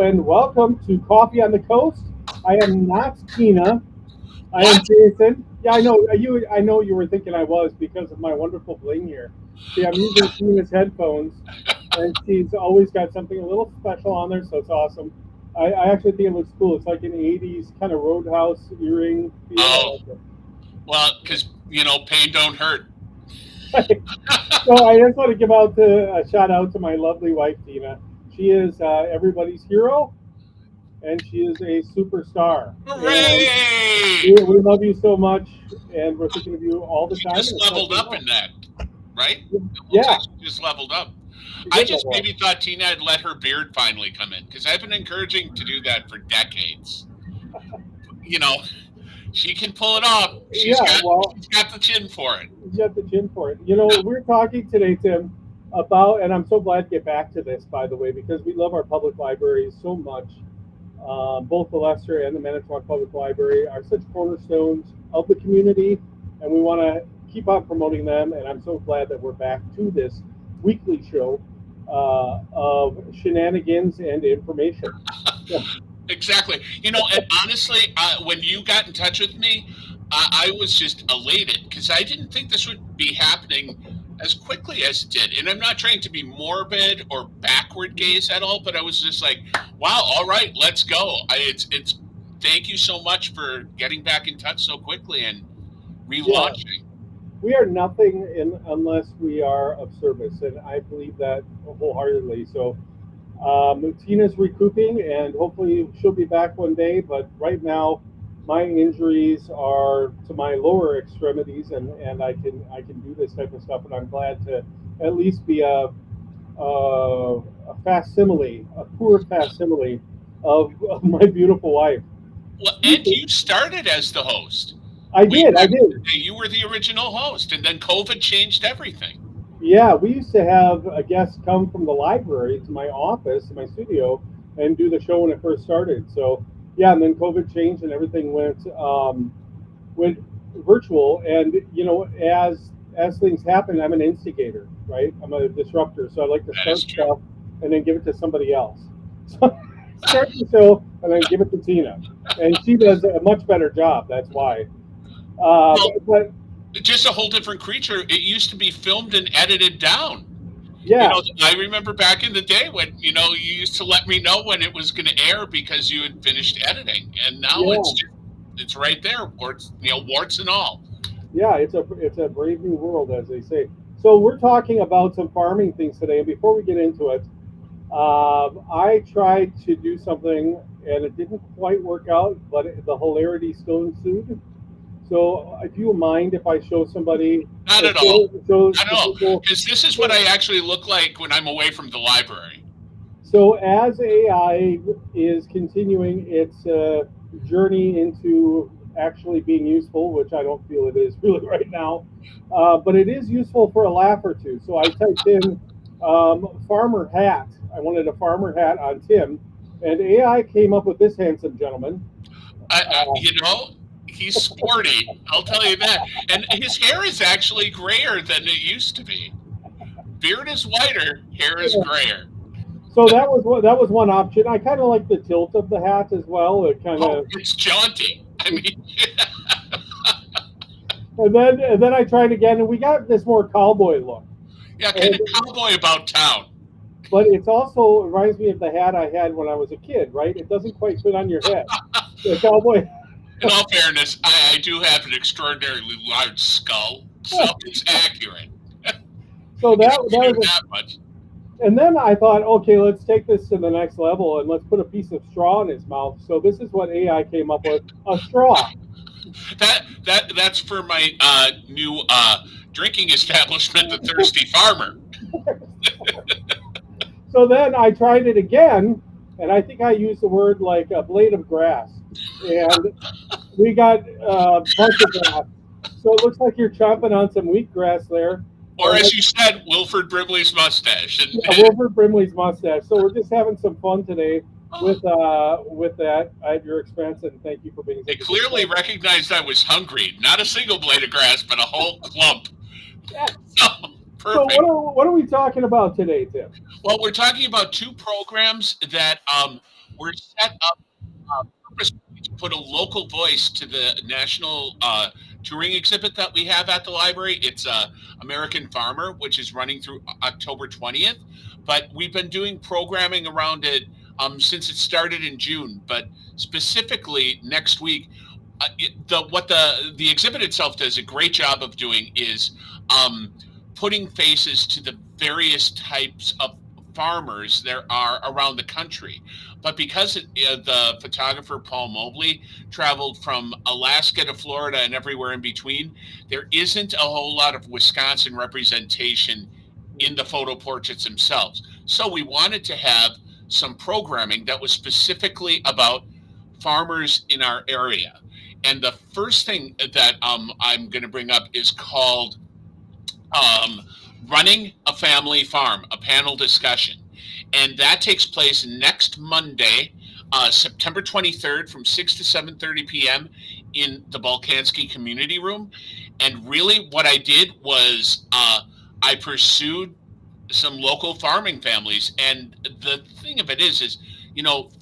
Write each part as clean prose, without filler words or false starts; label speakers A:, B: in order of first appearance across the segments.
A: and welcome to Coffee on the Coast. I am not Tina. I am
B: What?
A: Jason. Yeah, I know you. I know you were thinking I was because of my wonderful bling here. See, I'm using Tina's headphones, and she's always got something a little special on there, so it's awesome. I actually think it looks cool. It's like an '80s kind of Roadhouse earring
B: Oh,
A: feel.
B: well, because pain don't hurt.
A: I like it. So I just want to give out a shout out to my lovely wife Tina. She is everybody's hero, and she is a superstar. And
B: Hooray!
A: we love you so much, and we're thinking of you all the
B: She
A: time,
B: just
A: and
B: leveled
A: especially
B: up
A: now.
B: in that, right? It looks
A: Yeah,
B: like she just leveled up.
A: she
B: I
A: did
B: just
A: level up.
B: maybe thought Tina had let her beard finally come in because I've been encouraging to do that for decades. You know, she can pull it off. She's
A: Yeah,
B: got
A: well,
B: she's got the chin for it.
A: you got the gym for it. We're talking today, Tim, about, and I'm so glad to get back to this, by the way, because we love our public libraries so much. Both the Leicester and the Manitowoc Public Library are such cornerstones of the community, and we want to keep on promoting them. And I'm so glad that we're back to this weekly show of shenanigans and information. So,
B: Exactly. And honestly, when you got in touch with me, I was just elated because I didn't think this would be happening as quickly as it did. And I'm not trying to be morbid or backward gaze at all, but I was just like, wow, all right, let's go. It's thank you so much for getting back in touch so quickly and
A: yeah,
B: relaunching.
A: we are nothing unless we are of service, and I believe that wholeheartedly. So Tina's recouping, and hopefully she'll be back one day. But right now, my injuries are to my lower extremities, and I can do this type of stuff. And I'm glad to at least be a facsimile, a poor facsimile of my beautiful wife.
B: Well, and you started as the host.
A: I
B: Way
A: did, I
B: back in
A: did.
B: the day, you were the original host, and then COVID changed everything.
A: Yeah, we used to have a guest come from the library to my office, to my studio, and do the show when it first started. So yeah, and then COVID changed and everything went virtual. And as things happen, I'm an instigator, right? I'm a disruptor, so I like to
B: That is
A: start
B: true.
A: stuff and then give it to somebody else. So start the show and then give it to Tina, and she does a much better job. That's why.
B: Well,
A: But
B: just a whole different creature. It used to be filmed and edited down.
A: yeah,
B: I remember back in the day when you used to let me know when it was going to air because you had finished editing, and now
A: yeah.
B: it's right there, warts and all.
A: Yeah, it's a brave new world, as they say. So we're talking about some farming things today, and before we get into it, I tried to do something and it didn't quite work out, but the hilarity still ensued. So, do you mind if I show somebody,
B: Not
A: or
B: at all.
A: show
B: Not at
A: the
B: all.
A: people?
B: Because this is what I actually look like when I'm away from the library.
A: So, as AI is continuing its journey into actually being useful, which I don't feel it is really right now, but it is useful for a laugh or two. So, I typed in farmer hat. I wanted a farmer hat on Tim, and AI came up with this handsome gentleman.
B: I,
A: Uh,
B: you know, he's sporty. I'll tell you that. And his hair is actually grayer than it used to be. Beard is whiter, hair is grayer.
A: so that was one option. I kind of like the tilt of the hat as well. It kind
B: Oh,
A: of,
B: it's jaunty. I mean,
A: and then I tried again, and we got this more cowboy look.
B: yeah, kind
A: And
B: of cowboy about town.
A: but it's also, it reminds me of the hat I had when I was a kid, right? It doesn't quite fit on your head. The cowboy.
B: In all fairness, I do have an extraordinarily large skull, so it's accurate.
A: So
B: If
A: that
B: you knew
A: was a,
B: that much.
A: and then I thought, okay, let's take this to the next level and let's put a piece of straw in his mouth. So this is what AI came up with: a straw.
B: That's for my new drinking establishment, the Thirsty Farmer.
A: So then I tried it again, and I think I used the word like a blade of grass, and we got a bunch of grass. So it looks like you're chomping on some wheatgrass there,
B: Or
A: or
B: as
A: like,
B: you said, Wilford Brimley's mustache.
A: yeah,
B: And
A: Wilford Brimley's mustache. So we're just having some fun today with that at your expense, and thank you for being
B: it
A: such a good
B: clearly
A: friend.
B: recognized I was hungry. Not a single blade of grass, but a whole clump.
A: Yeah.
B: So,
A: So what
B: perfect.
A: are what are we talking about today, Tim?
B: Well, we're talking about two programs that we're set up purposely to put a local voice to the national touring exhibit that we have at the library. It's American Farmer, which is running through October 20th. But we've been doing programming around it since it started in June. But specifically next week, the exhibit itself does a great job of doing is um, putting faces to the various types of farmers there are around the country. But because the photographer Paul Mobley traveled from Alaska to Florida and everywhere in between, there isn't a whole lot of Wisconsin representation in the photo portraits themselves. So we wanted to have some programming that was specifically about farmers in our area. And the first thing that I'm going to bring up is called um, Running a Family Farm, a panel discussion. And that takes place next Monday, September 23rd from 6 to 7:30 p.m. in the Balkanski Community Room. And really what I did was I pursued some local farming families. And the thing of it is,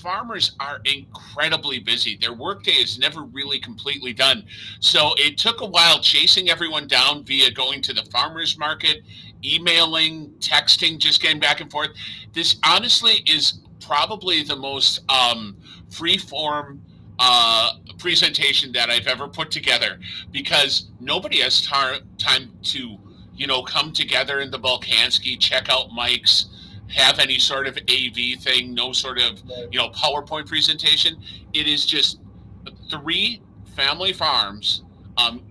B: farmers are incredibly busy. Their workday is never really completely done. So it took a while chasing everyone down via going to the farmers market, emailing, texting, just getting back and forth. This honestly is probably the most free form presentation that I've ever put together because nobody has time to come together in the Balkanski, check out mics, have any sort of AV thing, no sort of, PowerPoint presentation. It is just three family farms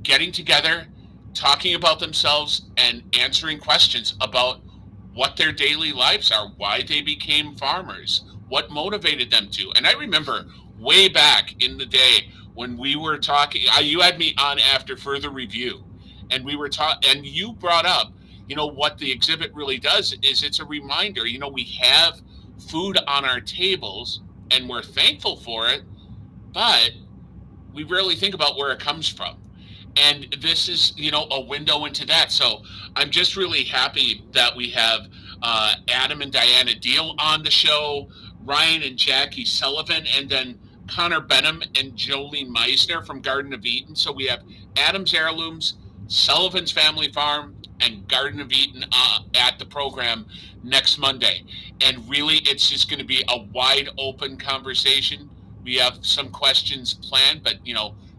B: getting together, talking about themselves, and answering questions about what their daily lives are, why they became farmers, what motivated them to. And I remember way back in the day when we were talking, you had me on after further review, and we were talking, and you brought up, what the exhibit really does is it's a reminder. We have food on our tables, and we're thankful for it, but we rarely think about where it comes from. And this is, a window into that. So I'm just really happy that we have Adam and Diana Deal on the show, Ryan and Jackie Sullivan, and then Connor Benham and Jolene Meisner from Garden of Eden. So we have Adam's Heirlooms, Sullivan's Family Farm, and Garden of Eden at the program next Monday. And really, it's just going to be a wide open conversation. We have some questions planned, but,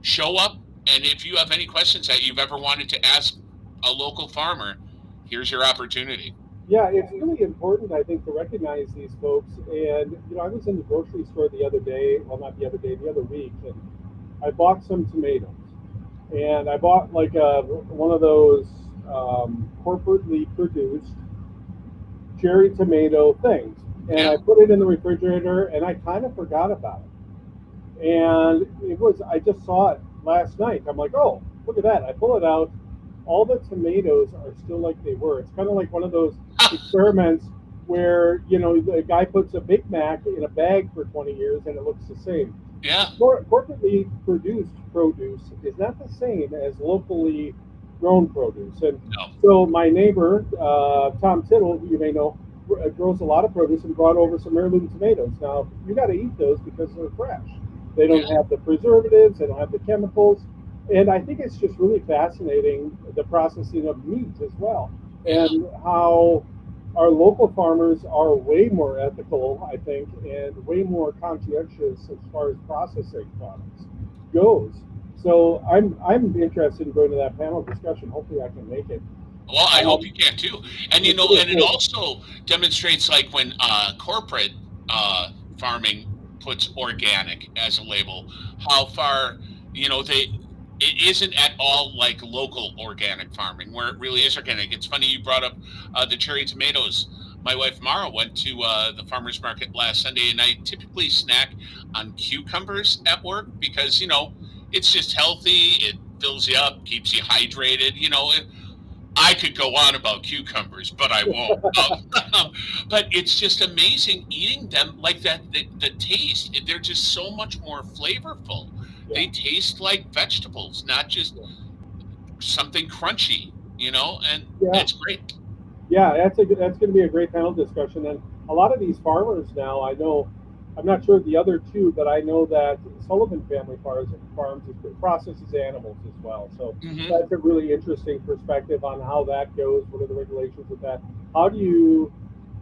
B: show up. And if you have any questions that you've ever wanted to ask a local farmer, here's your opportunity.
A: Yeah, it's really important, I think, to recognize these folks. And, I was in the grocery store the other day, well, not the other day, the other week, and I bought some tomatoes. And I bought like one of those corporately produced cherry tomato things. And
B: Yeah.
A: I put it in the refrigerator and I kind of forgot about it. And I just saw it last night. I'm like, oh, look at that. I pull it out. All the tomatoes are still like they were. It's kind of like one of those experiments where, the guy puts a Big Mac in a bag for 20 years and it looks the same.
B: Yeah.
A: Corporately produced produce is not the same as locally grown produce. And
B: No.
A: so my neighbor, Tom Tittle, who you may know, grows a lot of produce and brought over some heirloom tomatoes. Now, you got to eat those because they're fresh. They don't
B: Yeah.
A: have the preservatives, they don't have the chemicals. And I think it's just really fascinating the processing of meat as well, and how our local farmers are way more ethical, I think, and way more conscientious as far as processing products goes. So I'm interested in going to that panel discussion. Hopefully, I can make it.
B: Well, I hope
A: Um,
B: you can too. And
A: it's really
B: and it
A: cool.
B: also demonstrates like when corporate farming puts organic as a label, how far they it isn't at all like local organic farming where it really is organic. It's funny you brought up the cherry tomatoes. My wife Mara went to the farmers market last Sunday, and I typically snack on cucumbers at work because it's just healthy. It fills you up, keeps you hydrated. I could go on about cucumbers, but I won't. But it's just amazing eating them like that. The taste, they're just so much more flavorful.
A: Yeah,
B: They taste like vegetables, not just
A: yeah,
B: something crunchy, and
A: yeah.
B: it's great.
A: Yeah, that's going to be a great panel discussion. And a lot of these farmers now, I know, I'm not sure the other two, but I know that Sullivan Family Farms processes animals as well. So
B: Hmm.
A: that's a really interesting perspective on how that goes. What are the regulations with that? How do you?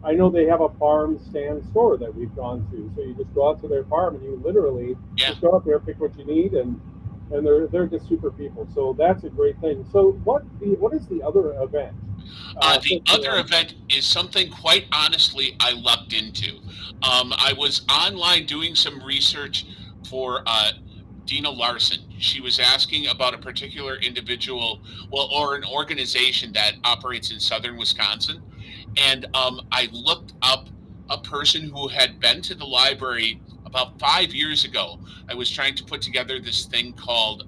A: I know they have a farm stand store that we've gone to. So you just go out to their farm and you literally
B: Yeah.
A: just go out there, pick what you need, and they're just super people. So that's a great thing. So what is the other event?
B: The
A: Since we're
B: other
A: on,
B: event is something quite honestly I lucked into. I was online doing some research for Dina Larson. She was asking about a particular individual, well, or an organization that operates in southern Wisconsin. And I looked up a person who had been to the library about 5 years ago. I was trying to put together this thing called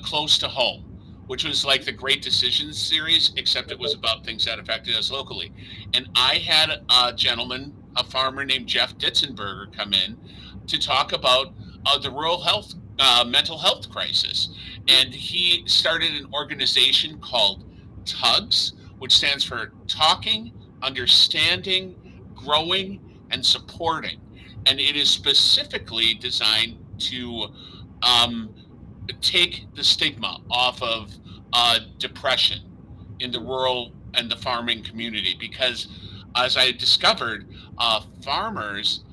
B: Close to Home, which was like the Great Decisions series, except it was
A: okay,
B: about things that affected us locally. And I had a gentleman, a farmer named Jeff Ditzenberger, come in to talk about the rural health, mental health crisis. And he started an organization called TUGS, which stands for Talking, Understanding, Growing, and Supporting. And it is specifically designed to um, take the stigma off of depression in the rural and the farming community because as I discovered farmers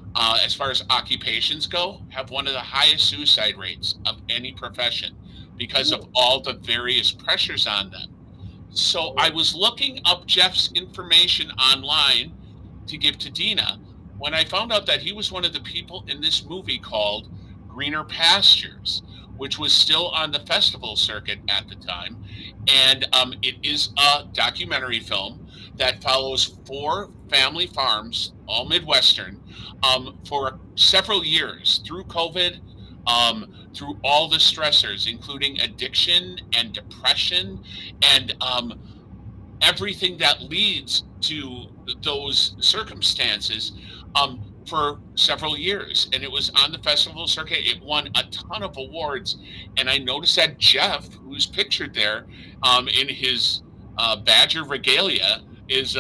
B: as far as occupations go have one of the highest suicide rates of any profession because of all the various pressures on them. So I was looking up Jeff's information online to give to Dina when I found out that he was one of the people in this movie called Greener Pastures, which was still on the festival circuit at the time. And it is a documentary film that follows four family farms, all Midwestern, for several years through COVID, through all the stressors, including addiction and depression and everything that leads to those circumstances for several years. And it was on the festival circuit. It won a ton of awards. And I noticed that Jeff, who's pictured there in his Badger regalia, is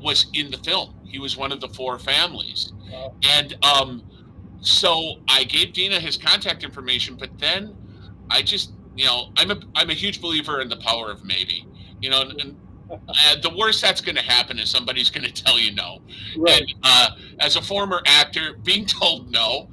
B: was in the film. He was one of the four families. And so I gave Dina his contact information, but then I just, I'm a huge believer in the power of maybe, and the worst that's going to happen is somebody's going to tell you no. And
A: right.
B: as a former actor, being told no,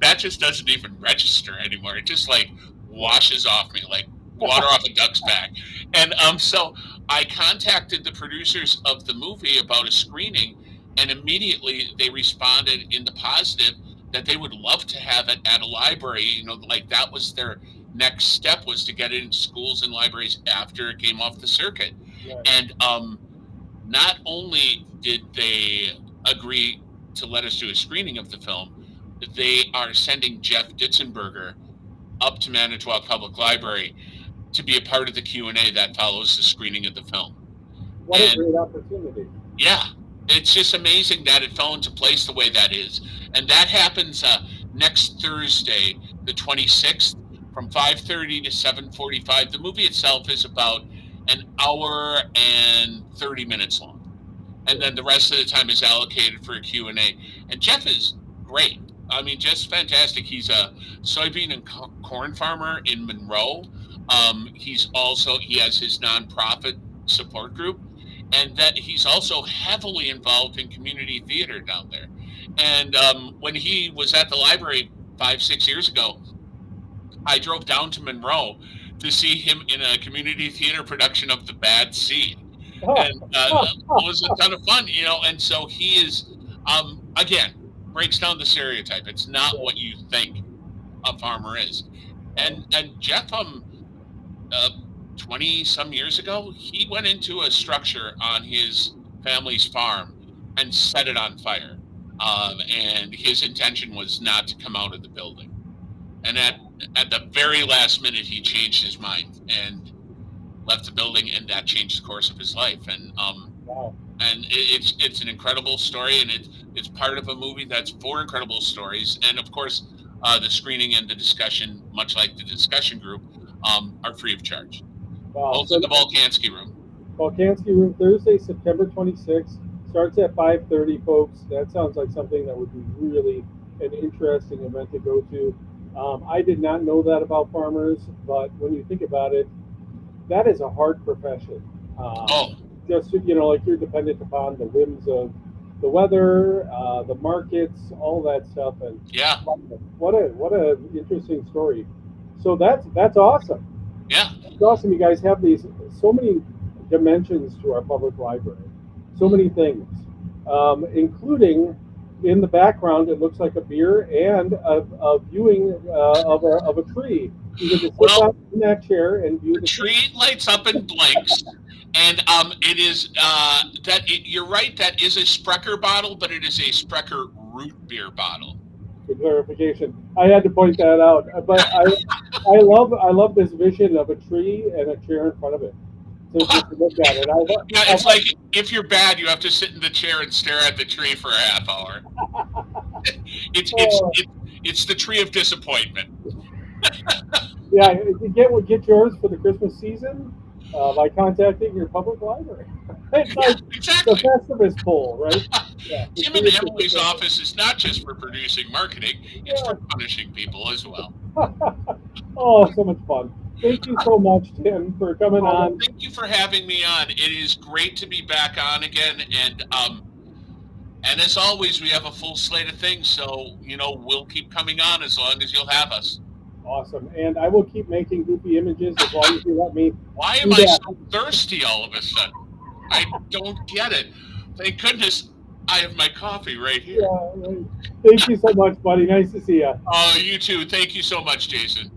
B: that just doesn't even register anymore. It just like washes off me like water off a duck's back. And so I contacted the producers of the movie about a screening, and immediately they responded in the positive that they would love to have it at a library. Like that was their next step was to get it in schools and libraries after it came off the circuit.
A: Right.
B: And not only did they agree to let us do a screening of the film, they are sending Jeff Ditzenberger up to Manitowoc Public Library to be a part of the Q&A that follows the screening of the film.
A: What a
B: And
A: great opportunity.
B: yeah, it's just amazing that it fell into place the way that is. And that happens next Thursday, the 26th, from 5:30 to 7:45. The movie itself is about an hour and 30 minutes long. And then the rest of the time is allocated for a Q&A. And Jeff is great. I mean, just fantastic. He's a soybean and corn farmer in Monroe. He has his nonprofit support group, and that he's also heavily involved in community theater down there. And when he was at the library 5, 6 years ago, I drove down to Monroe to see him in a community theater production of The Bad Seed, and it was a ton of fun, And so he is, again, breaks down the stereotype. It's not what you think a farmer is, and Jeff, uh, 20 some years ago, he went into a structure on his family's farm and set it on fire. And his intention was not to come out of the building. And at the very last minute, he changed his mind and left the building, and that changed the course of his life.
A: Wow.
B: And it's an incredible story, and it's part of a movie that's four incredible stories. And of course, the screening and the discussion, much like the discussion group, are free of charge.
A: Wow.
B: Both in the Volkansky room.
A: Volkansky Room, Thursday, September 26th, Starts at 5:30, folks. That sounds like something that would be really an interesting event to go to. I did not know that about farmers, but when you think about it, that is a hard profession.
B: Oh,
A: Just like you're dependent upon the whims of the weather, the markets, all that stuff, and
B: yeah,
A: what a interesting story. So that's awesome.
B: yeah.
A: It's awesome. You guys have these so many dimensions to our public library, so many things, including in the background. It looks like a beer and a viewing of a tree. You can just sit
B: Well,
A: down in that chair and view
B: the
A: the tree.
B: tree lights up and blinks, and it is you're right. That is a Sprecher bottle, but it is a Sprecher root beer bottle.
A: For clarification, I had to point that out. But I love this vision of a tree and a chair in front of it. So just to look at it,
B: Yeah, it's like if you're bad, you have to sit in the chair and stare at the tree for a half hour. It's it's
A: oh,
B: it's, it's the tree of disappointment.
A: yeah, you get yours for the Christmas season by contacting your public library. It's
B: Yeah,
A: like the
B: exactly.
A: Festivus poll, right? Yeah, the
B: Tim
A: tree
B: and
A: of
B: Emily's
A: disappointment.
B: office is not just for producing marketing; it's
A: Yeah.
B: for punishing people as well.
A: Oh, so much fun. Thank you so much, Tim, for coming
B: Oh, well,
A: on.
B: thank you for having me on. It is great to be back on again, and as always, we have a full slate of things. So we'll keep coming on as long as you'll have us.
A: Awesome. And I will keep making goofy images as long as you let me
B: Why am
A: do
B: I
A: that.
B: so thirsty all of a sudden? I don't get it. Thank goodness I have my coffee right here.
A: Yeah, right. Thank you so much, buddy. Nice to see you.
B: Oh, you too. Thank you so much, Jason.